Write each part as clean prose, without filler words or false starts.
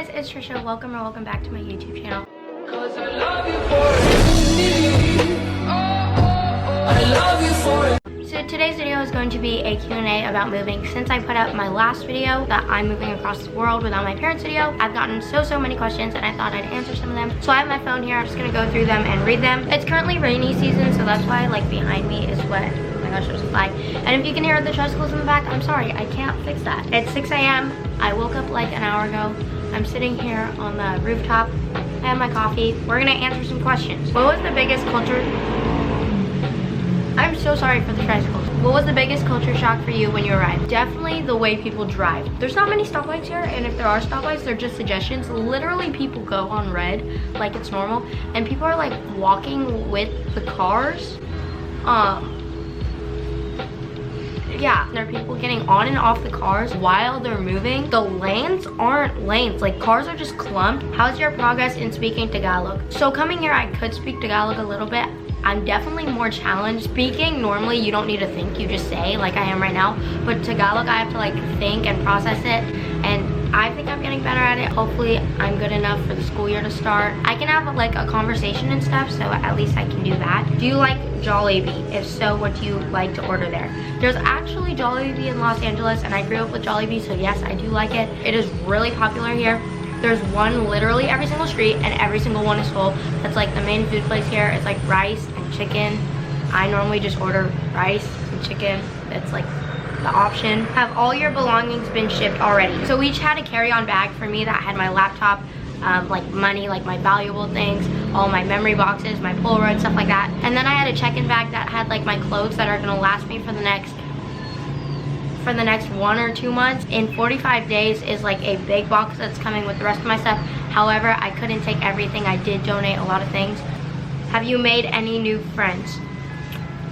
guys, it's Tricia. Welcome back to my YouTube channel. Cause I love you for it. I love you for it. So today's video is going to be a Q&A about moving. Since I put up my last video that I'm moving across the world without my parents video, I've gotten so many questions and I thought I'd answer some of them. So I have my phone here. I'm just gonna go through them and read them. It's currently rainy season, so that's why like behind me is wet. Oh my gosh, there's a flag. And if you can hear the tricycles in the back, I'm sorry, I can't fix that. It's 6 a.m. I woke up like an hour ago. I'm sitting here on the rooftop. I have my coffee. We're gonna answer some questions. What was the biggest culture... I'm so sorry for the tricycles. What was the biggest culture shock for you when you arrived? Definitely the way people drive. There's not many stoplights here, and if there are stoplights, they're just suggestions. Literally, people go on red like it's normal, and people are like walking with the cars. Yeah, there are people getting on and off the cars while they're moving. The lanes aren't lanes, like cars are just clumped. How's your progress in speaking Tagalog? So coming here, I could speak Tagalog a little bit. I'm definitely more challenged. Speaking, normally you don't need to think, you just say like I am right now. But Tagalog, I have to like think and process it. And I think I'm getting better at it. Hopefully I'm good enough for the school year to start. I can have like a conversation and stuff, so at least I can do that. Do you like Jollibee? If so, what do you like to order there? There's actually Jollibee in Los Angeles, and I grew up with Jollibee, so yes, I do like it. It is really popular here. There's one literally every single street, and every single one is full. That's like the main food place here. It's like rice and chicken. I normally just order rice and chicken. That's like the option. Have all your belongings been shipped already? So we each had a carry-on bag. For me, that had my laptop, like money, like my valuable things, all my memory boxes, my Polaroid, stuff like that. And then I had a check-in bag that had like my clothes that are gonna last me for the next 1 or 2 months. In 45 days is like a big box that's coming with the rest of my stuff. However, I couldn't take everything. I did donate a lot of things. Have you made any new friends?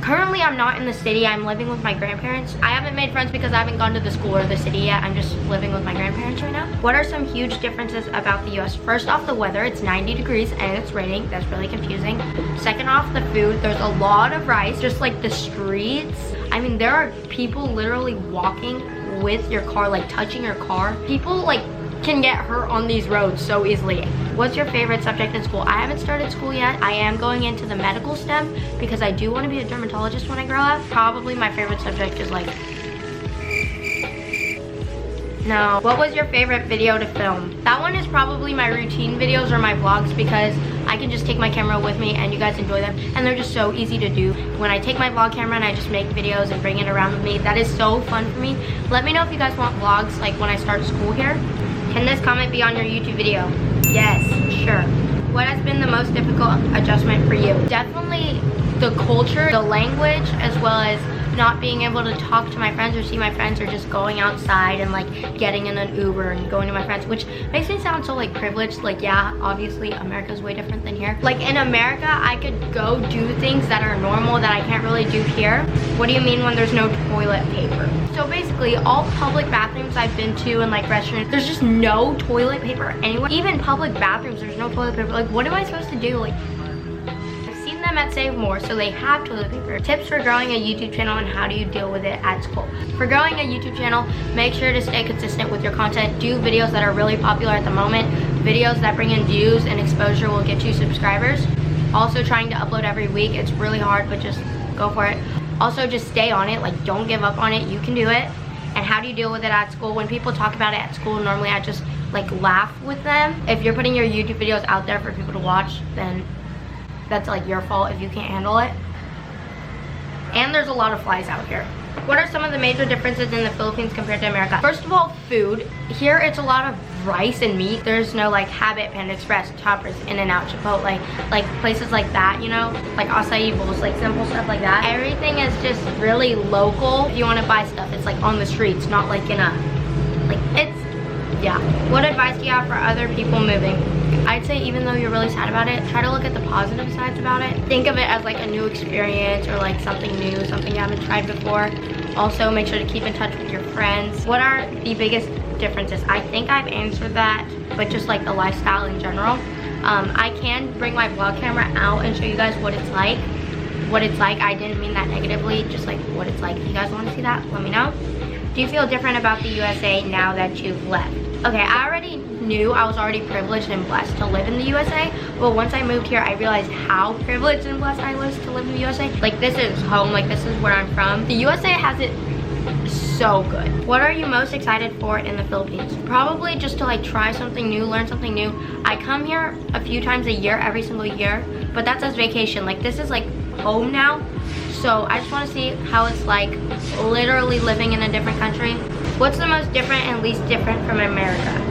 Currently, I'm not in the city. I'm living with my grandparents. I haven't made friends because I haven't gone to the school or the city yet. I'm just living with my grandparents right now. What are some huge differences about the US? First off, the weather. It's 90 degrees and it's raining. That's really confusing. Second off, the food. There's a lot of rice, just like the streets. I mean, there are people literally walking with your car, like touching your car. People like can get hurt on these roads so easily. What's your favorite subject in school? I haven't started school yet. I am going into the medical STEM because I do want to be a dermatologist when I grow up. Probably my favorite subject is like... No. What was your favorite video to film? That one is probably my routine videos or my vlogs because I can just take my camera with me and you guys enjoy them, and they're just so easy to do. When I take my vlog camera and I just make videos and bring it around with me, that is so fun for me. Let me know if you guys want vlogs like when I start school here. Can this comment be on your YouTube video? Yes, sure. What has been the most difficult adjustment for you? Definitely the culture, the language, as well as not being able to talk to my friends or see my friends, or just going outside and like getting in an Uber and going to my friends, which makes me sound so like privileged. Like, yeah, obviously America's way different than here. Like in America, I could go do things that are normal that I can't really do here. What do you mean when there's no toilet paper? So basically all public bathrooms I've been to and like restaurants, there's just no toilet paper anywhere. Even public bathrooms, there's no toilet paper. Like, what am I supposed to do? Like, them at Save More, so they have toilet paper. Tips for growing a YouTube channel and how do you deal with it at school? For growing a YouTube channel, make sure to stay consistent with your content. Do videos that are really popular at the moment. Videos that bring in views and exposure will get you subscribers. Also trying to upload every week. It's really hard, but just go for it. Also just stay on it, like don't give up on it. You can do it. And how do you deal with it at school? When people talk about it at school, normally I just like laugh with them. If you're putting your YouTube videos out there for people to watch, then that's like your fault if you can't handle it. And there's a lot of flies out here. What are some of the major differences in the Philippines compared to America? First of all, food. Here it's a lot of rice and meat. There's no like Habit, Panda Express, Toppers, In-N-Out, Chipotle, like places like that, you know? Like acai bowls, like simple stuff like that. Everything is just really local. If you want to buy stuff, it's like on the streets, not like in a, like it's, yeah. What advice do you have for other people moving? I'd say even though you're really sad about it, try to look at the positive sides about it. Think of it as like a new experience or like something new, something you haven't tried before. Also, make sure to keep in touch with your friends. What are the biggest differences? I think I've answered that, but just like the lifestyle in general. I can bring my vlog camera out and show you guys what it's like. I didn't mean that negatively, just like what it's like. If you guys want to see that, let me know. Do you feel different about the USA now that you've left? Okay, I already knew I was already privileged and blessed to live in the USA, but once I moved here, I realized how privileged and blessed I was to live in the USA. Like, this is home, like this is where I'm from. The USA has it so good. What are you most excited for in the Philippines? Probably just to like try something new, learn something new. I come here a few times a year, every single year, but that's as vacation. Like, this is like home now. So I just want to see how it's like literally living in a different country. What's the most different and least different from America?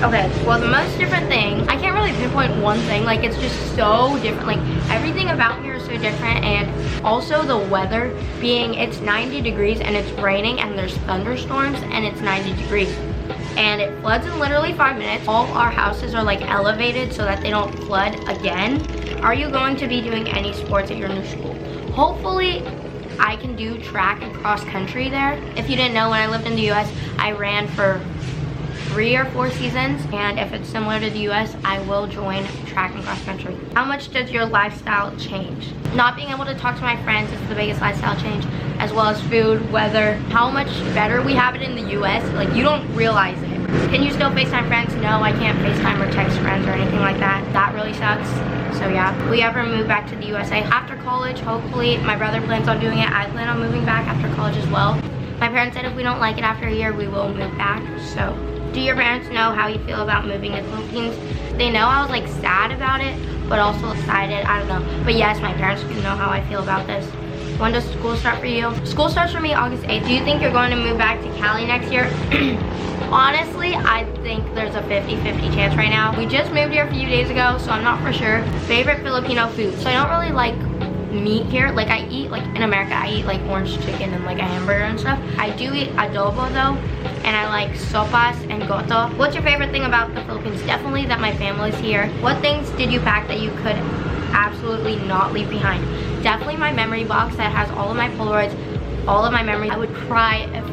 Okay, well, the most different thing, I can't really pinpoint one thing. Like, it's just so different. Like, everything about here is so different. And also the weather being, it's 90 degrees and it's raining and there's thunderstorms and it's 90 degrees. And it floods in literally 5 minutes. All our houses are like elevated so that they don't flood again. Are you going to be doing any sports at your new school? Hopefully, I can do track and cross country there. If you didn't know, when I lived in the US, I ran for 3 or 4 seasons, and if it's similar to the US, I will join track and cross country. How much does your lifestyle change? Not being able to talk to my friends is the biggest lifestyle change, as well as food, weather, how much better we have it in the US. Like, you don't realize it. Can you still FaceTime friends? No, I can't FaceTime or text friends or anything like that. That really sucks. So yeah, if we ever move back to the USA after college, hopefully, my brother plans on doing it. I plan on moving back after college as well. My parents said if we don't like it after a year, we will move back. So, do your parents know how you feel about moving to the Philippines? They know I was like sad about it, but also excited. I don't know. But yes, my parents do know how I feel about this. When does school start for you? School starts for me August 8th. Do you think you're going to move back to Cali next year? Honestly, I think there's a 50-50 chance right now. We just moved here a few days ago, so I'm not for sure. Favorite Filipino food. So I don't really like meat here. Like, I eat, like in America, I eat like orange chicken and like a hamburger and stuff. I do eat adobo though, and I like sopas and goto. What's your favorite thing about the Philippines? Definitely that my family's here. What things did you pack that you could absolutely not leave behind? Definitely my memory box that has all of my Polaroids, all of my memories. I would cry if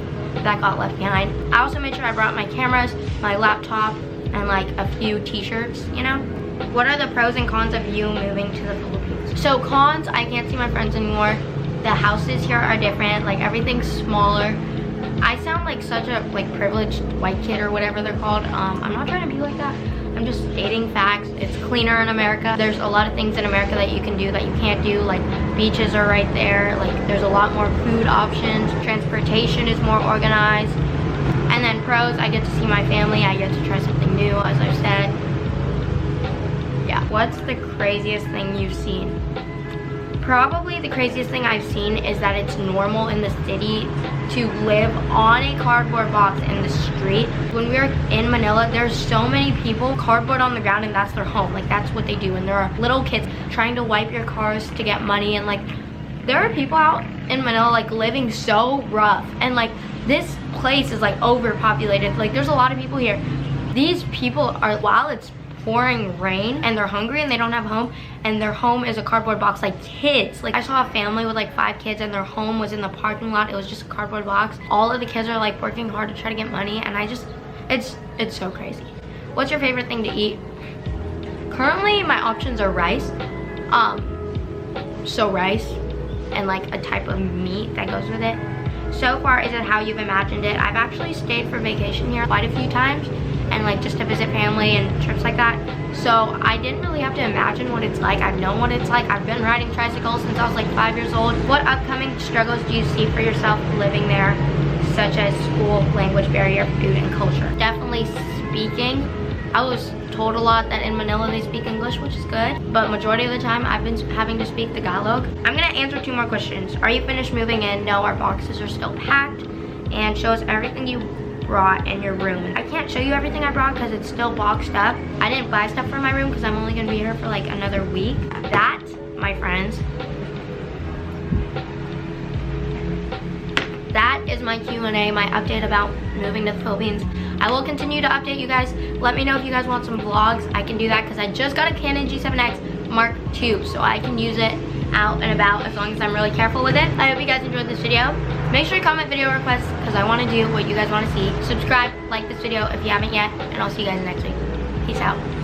that got left behind. I also made sure I brought my cameras, my laptop, and like a few t-shirts, you know? What are the pros and cons of you moving to the Philippines? So cons, I can't see my friends anymore. The houses here are different, like everything's smaller. I sound like such a like privileged white kid or whatever they're called. I'm not trying to be like that. I'm just stating facts. It's cleaner in America. There's a lot of things in America that you can do that you can't do. Like, beaches are right there. Like, there's a lot more food options. Transportation is more organized. And then pros, I get to see my family. I get to try something new, as I've said. Yeah. What's the craziest thing you've seen? Probably the craziest thing I've seen is that it's normal in the city to live on a cardboard box in the street. When we were in Manila, there's so many people, cardboard on the ground, and that's their home. Like, that's what they do. And there are little kids trying to wipe your cars to get money. And like, there are people out in Manila like living so rough. And like, this place is like overpopulated. Like, there's a lot of people here. These people are, while it's pouring rain and they're hungry and they don't have a home, and their home is a cardboard box, like kids. Like, I saw a family with like 5 kids and their home was in the parking lot. It was just a cardboard box. All of the kids are like working hard to try to get money, and I just, it's so crazy. What's your favorite thing to eat? Currently my options are rice. So rice and like a type of meat that goes with it. So far, is it how you've imagined it? I've actually stayed for vacation here quite a few times, and like just to visit family and trips like that. So I didn't really have to imagine what it's like. I've known what it's like. I've been riding tricycles since I was like 5 years old. What upcoming struggles do you see for yourself living there, such as school, language barrier, food, and culture? Definitely speaking. I was told a lot that in Manila they speak English, which is good, but majority of the time I've been having to speak Tagalog. I'm gonna answer 2 more questions. Are you finished moving in? No, our boxes are still packed. And show us everything you brought in your room. I can't show you everything I brought because it's still boxed up. I didn't buy stuff for my room because I'm only gonna be here for like another week. That, my friends, that is my Q&A, my update about moving to the Philippines. I will continue to update you guys. Let me know if you guys want some vlogs. I can do that because I just got a Canon G7X Mark II, so I can use it out and about as long as I'm really careful with it. I hope you guys enjoyed this video. Make sure you comment video requests because I want to do what you guys want to see. Subscribe, like this video if you haven't yet, and I'll see you guys next week. Peace out.